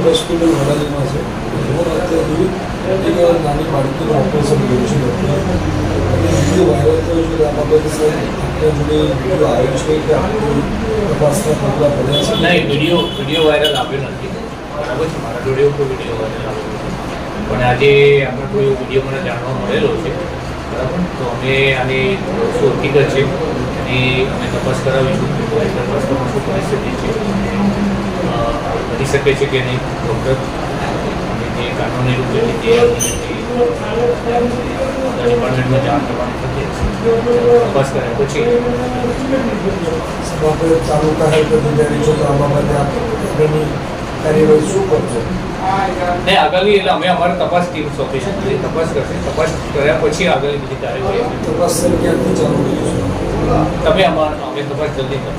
Hospital વડાલીમાં છે. હું અત્યારે એક નાની બાળકીનું ઓપરેશન કર્યું છે અને વિડીયો વાયરલ થયો છે. આ બાબતે સર આપણા જોડે વિડીયો આવ્યો છે કે આપણી તપાસના પગલાં ભર્યા છે? નહીં, વિડીયો વાયરલ આવ્યો નથી. બરાબર છે, મારા જોડે કોઈ વિડીયો વાયરલ આવ્યો નથી. પણ આજે આપણે કોઈ વિડીયો મને જાણવા મળેલો છે. બરાબર, તો અમે આની શું હકીકત છે એની અમે તપાસ કરાવીશું. તપાસમાં શું પરિસ્થિતિ છે, કરી શકે છે કે નહીં ડૉક્ટર, અને જે કાનૂની રૂપે જે ડિપાર્ટમેન્ટમાં જાણ કરવાની થતી હશે તપાસ કર્યા પછી આપણે તાલુકા હેલ્થ અધિકારી છો તો આ બાબતે આગળની કાર્યવાહી શું કરશો? નહીં, આગળની એટલે અમે અમારી તપાસ ટીમ સોંપીશું, તપાસ કરશે. તપાસ કર્યા પછી આગળની બધી કાર્યવાહી તપાસ સર ક્યાંથી ચાલુ કરીશું? તમે અમે તપાસ જલ્દી કરો.